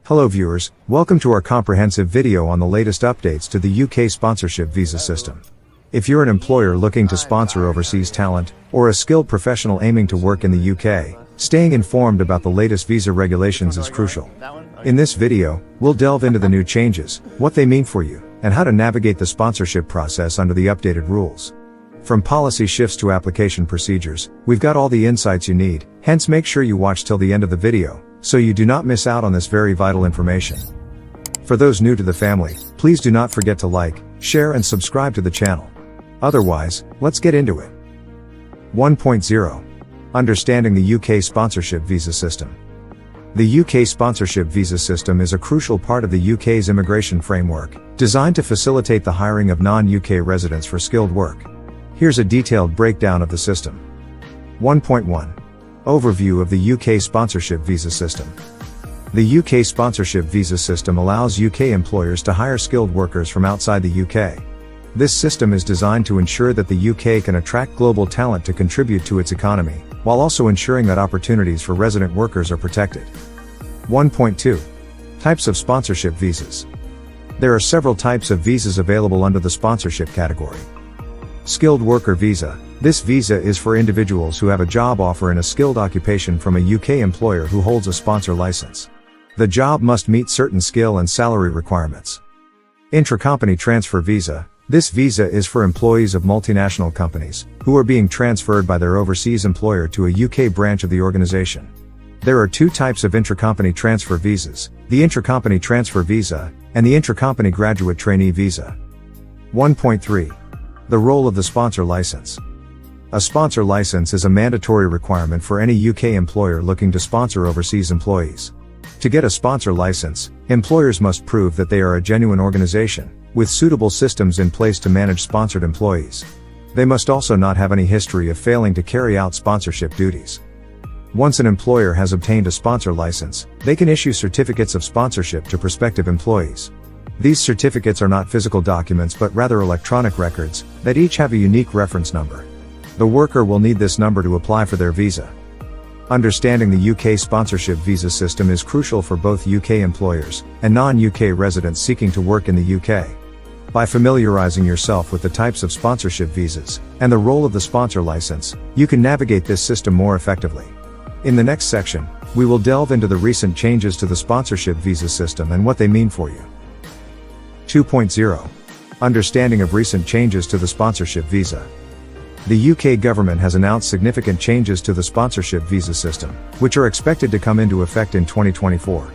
Hello viewers, welcome to our comprehensive video on the latest updates to the UK sponsorship visa system. If you're an employer looking to sponsor overseas talent, or a skilled professional aiming to work in the UK, staying informed about the latest visa regulations is crucial. In this video, we'll delve into the new changes, what they mean for you, and how to navigate the sponsorship process under the updated rules. From policy shifts to application procedures, we've got all the insights you need, hence make sure you watch till the end of the video, so you do not miss out on this very vital information. For those new to the family, please do not forget to like, share and subscribe to the channel. Otherwise, let's get into it. 1.0. Understanding the UK sponsorship visa system. The UK sponsorship visa system is a crucial part of the UK's immigration framework, designed to facilitate the hiring of non-UK residents for skilled work. Here's a detailed breakdown of the system. 1.1. Overview of the UK sponsorship visa system. The UK sponsorship visa system allows UK employers to hire skilled workers from outside the UK. This system is designed to ensure that the UK can attract global talent to contribute to its economy, while also ensuring that opportunities for resident workers are protected. 1.2. Types of sponsorship visas. There are several types of visas available under the sponsorship category. Skilled worker visa. This visa is for individuals who have a job offer in a skilled occupation from a UK employer who holds a sponsor license. The job must meet certain skill and salary requirements. Intracompany transfer visa. This visa is for employees of multinational companies, who are being transferred by their overseas employer to a UK branch of the organization. There are two types of intracompany transfer visas, the intracompany transfer visa, and the intracompany graduate trainee visa. 1.3. The role of the sponsor license. A sponsor license is a mandatory requirement for any UK employer looking to sponsor overseas employees. To get a sponsor license, employers must prove that they are a genuine organization, with suitable systems in place to manage sponsored employees. They must also not have any history of failing to carry out sponsorship duties. Once an employer has obtained a sponsor license, they can issue certificates of sponsorship to prospective employees. These certificates are not physical documents but rather electronic records, that each have a unique reference number. The worker will need this number to apply for their visa. Understanding the UK sponsorship visa system is crucial for both UK employers and non-UK residents seeking to work in the UK. By familiarizing yourself with the types of sponsorship visas and the role of the sponsor license, you can navigate this system more effectively. In the next section, we will delve into the recent changes to the sponsorship visa system and what they mean for you. 2.0. Understanding of recent changes to the sponsorship visa. The UK government has announced significant changes to the sponsorship visa system, which are expected to come into effect in 2024.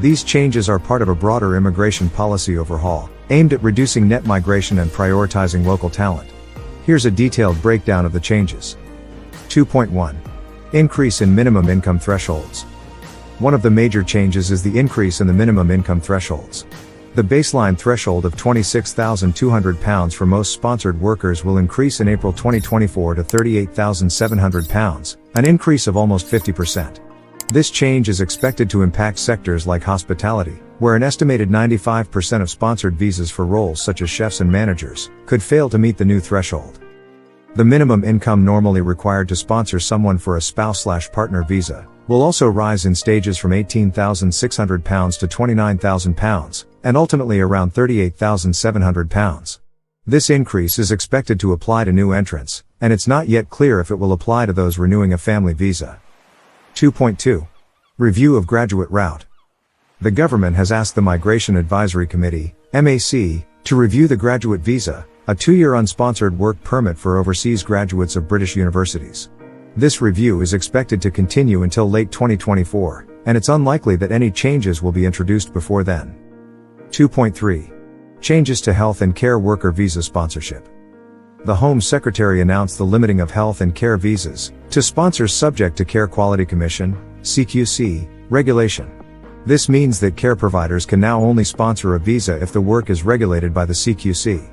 These changes are part of a broader immigration policy overhaul, aimed at reducing net migration and prioritizing local talent. Here's a detailed breakdown of the changes. 2.1. Increase in minimum income thresholds. One of the major changes is the increase in the minimum income thresholds. The baseline threshold of £26,200 for most sponsored workers will increase in April 2024 to £38,700, an increase of almost 50%. This change is expected to impact sectors like hospitality, where an estimated 95% of sponsored visas for roles such as chefs and managers could fail to meet the new threshold. The minimum income normally required to sponsor someone for a spouse/partner visa will also rise in stages from £18,600 to £29,000, and ultimately around £38,700. This increase is expected to apply to new entrants, and it's not yet clear if it will apply to those renewing a family visa. 2.2. Review of graduate route. The government has asked the Migration Advisory Committee, MAC, to review the graduate visa, a 2-year unsponsored work permit for overseas graduates of British universities. This review is expected to continue until late 2024, and it's unlikely that any changes will be introduced before then. 2.3. Changes to health and care worker visa sponsorship. The Home Secretary announced the limiting of health and care visas to sponsors subject to Care Quality Commission (CQC) regulation. This means that care providers can now only sponsor a visa if the work is regulated by the CQC.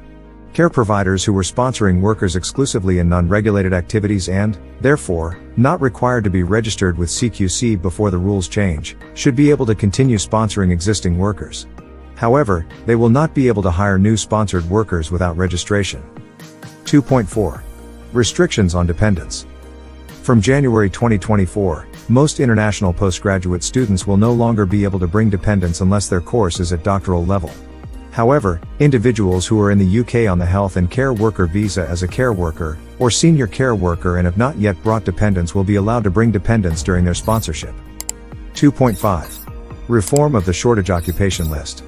Care providers who were sponsoring workers exclusively in non-regulated activities and, therefore, not required to be registered with CQC before the rules change, should be able to continue sponsoring existing workers. However, they will not be able to hire new sponsored workers without registration. 2.4. Restrictions on dependents. From January 2024, most international postgraduate students will no longer be able to bring dependents unless their course is at doctoral level. However, individuals who are in the UK on the health and care worker visa as a care worker, or senior care worker and have not yet brought dependents will be allowed to bring dependents during their sponsorship. 2.5. Reform of the shortage occupation list.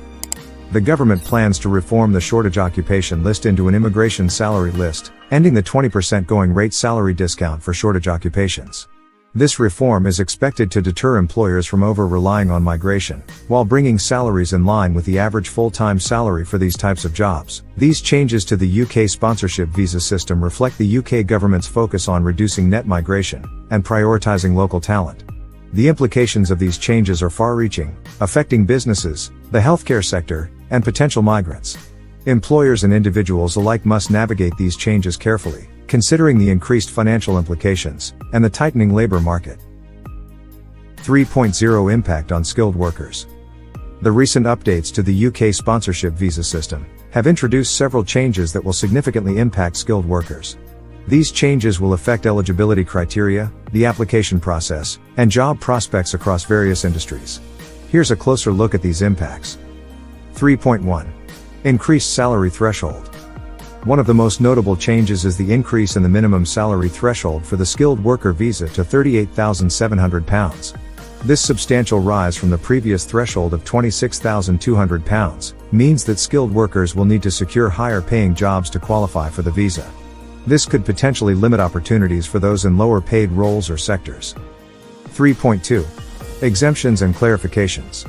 The government plans to reform the shortage occupation list into an immigration salary list, ending the 20% going rate salary discount for shortage occupations. This reform is expected to deter employers from over-relying on migration, while bringing salaries in line with the average full-time salary for these types of jobs. These changes to the UK sponsorship visa system reflect the UK government's focus on reducing net migration and prioritizing local talent. The implications of these changes are far-reaching, affecting businesses, the healthcare sector, and potential migrants. Employers and individuals alike must navigate these changes carefully, considering the increased financial implications and the tightening labor market. 3.0 Impact on skilled workers. The recent updates to the UK sponsorship visa system have introduced several changes that will significantly impact skilled workers. These changes will affect eligibility criteria, the application process, and job prospects across various industries. Here's a closer look at these impacts. 3.1. Increased salary threshold. One of the most notable changes is the increase in the minimum salary threshold for the skilled worker visa to £38,700. This substantial rise from the previous threshold of £26,200 means that skilled workers will need to secure higher paying jobs to qualify for the visa. This could potentially limit opportunities for those in lower paid roles or sectors. 3.2. Exemptions and Clarifications.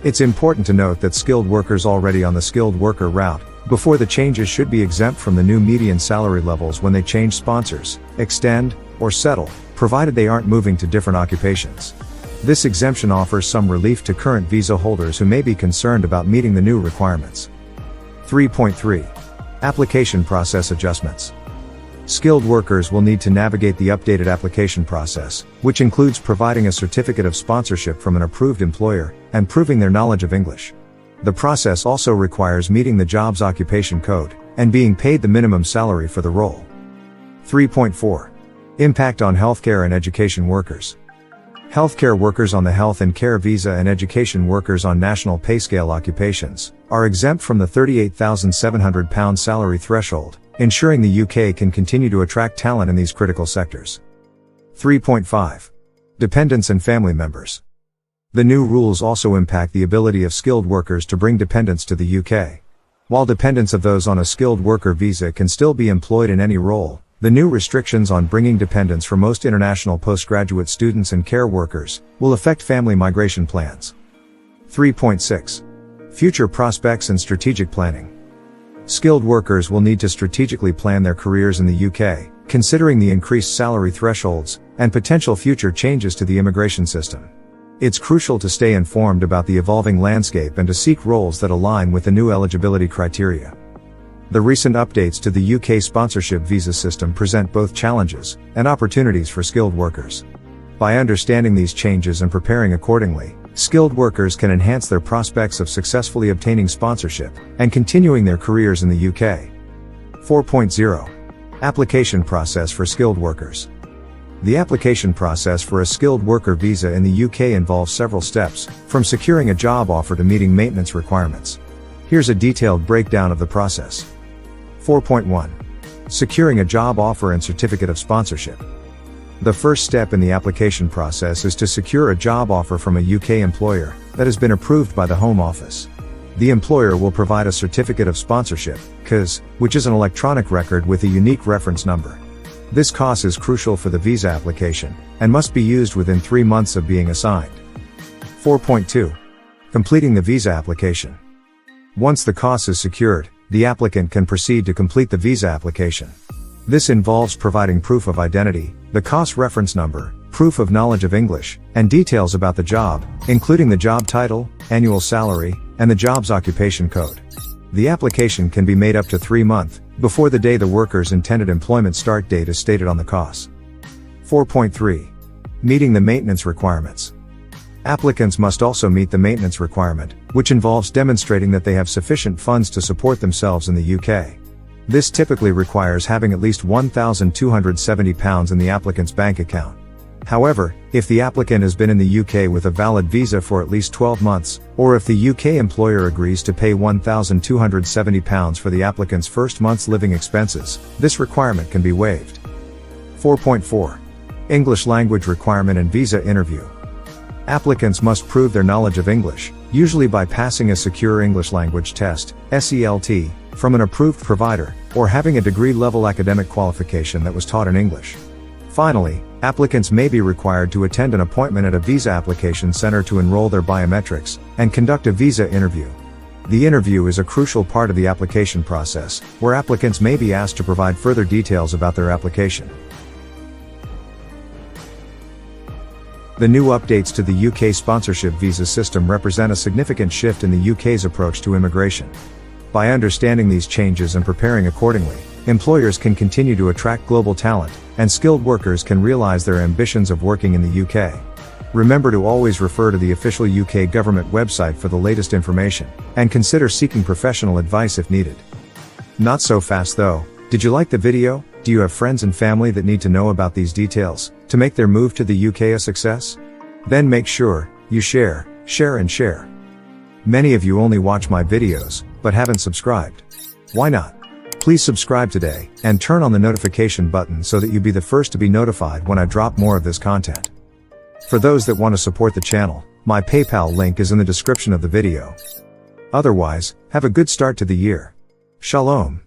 It's important to note that skilled workers already on the skilled worker route before the changes should be exempt from the new median salary levels when they change sponsors, extend, or settle, provided they aren't moving to different occupations. This exemption offers some relief to current visa holders who may be concerned about meeting the new requirements. 3.3. Application process adjustments. Skilled workers will need to navigate the updated application process, which includes providing a certificate of sponsorship from an approved employer and proving their knowledge of English. The process also requires meeting the job's occupation code and being paid the minimum salary for the role. 3.4. Impact on healthcare and education workers. Healthcare workers on the health and care visa and education workers on national pay scale occupations are exempt from the £38,700 salary threshold, ensuring the UK can continue to attract talent in these critical sectors. 3.5. Dependents and family members. The new rules also impact the ability of skilled workers to bring dependents to the UK. While dependents of those on a skilled worker visa can still be employed in any role, the new restrictions on bringing dependents for most international postgraduate students and care workers will affect family migration plans. 3.6. Future prospects and strategic planning. Skilled workers will need to strategically plan their careers in the UK, considering the increased salary thresholds and potential future changes to the immigration system. It's crucial to stay informed about the evolving landscape and to seek roles that align with the new eligibility criteria. The recent updates to the UK sponsorship visa system present both challenges and opportunities for skilled workers. By understanding these changes and preparing accordingly, skilled workers can enhance their prospects of successfully obtaining sponsorship and continuing their careers in the UK. 4.0. Application process for skilled workers. The application process for a skilled worker visa in the UK involves several steps, from securing a job offer to meeting maintenance requirements. Here's a detailed breakdown of the process. 4.1. Securing a job offer and certificate of sponsorship. The first step in the application process is to secure a job offer from a UK employer that has been approved by the Home Office. The employer will provide a certificate of sponsorship, COS, which is an electronic record with a unique reference number. This COS is crucial for the visa application and must be used within 3 months of being assigned. 4.2. Completing the visa application. Once the COS is secured, the applicant can proceed to complete the visa application. This involves providing proof of identity, the COS reference number, proof of knowledge of English, and details about the job, including the job title, annual salary, and the job's occupation code. The application can be made up to 3 months before the day the worker's intended employment start date is stated on the COS. 4.3. Meeting the maintenance requirements. Applicants must also meet the maintenance requirement, which involves demonstrating that they have sufficient funds to support themselves in the UK. This typically requires having at least £1,270 in the applicant's bank account. However, if the applicant has been in the UK with a valid visa for at least 12 months, or if the UK employer agrees to pay £1,270 for the applicant's first month's living expenses, this requirement can be waived. 4.4. English language requirement and visa interview. Applicants must prove their knowledge of English, usually by passing a secure English language test, SELT, from an approved provider, or having a degree-level academic qualification that was taught in English. Finally, applicants may be required to attend an appointment at a visa application center to enroll their biometrics, and conduct a visa interview. The interview is a crucial part of the application process, where applicants may be asked to provide further details about their application. The new updates to the UK sponsorship visa system represent a significant shift in the UK's approach to immigration. By understanding these changes and preparing accordingly, employers can continue to attract global talent, and skilled workers can realize their ambitions of working in the UK. Remember to always refer to the official UK government website for the latest information, and consider seeking professional advice if needed. Not so fast though. Did you like the video? Do you have friends and family that need to know about these details, to make their move to the UK a success? Then make sure you share, and share. Many of you only watch my videos, but haven't subscribed. Why not? Please subscribe today, and turn on the notification button so that you'll be the first to be notified when I drop more of this content. For those that want to support the channel, my PayPal link is in the description of the video. Otherwise, have a good start to the year. Shalom.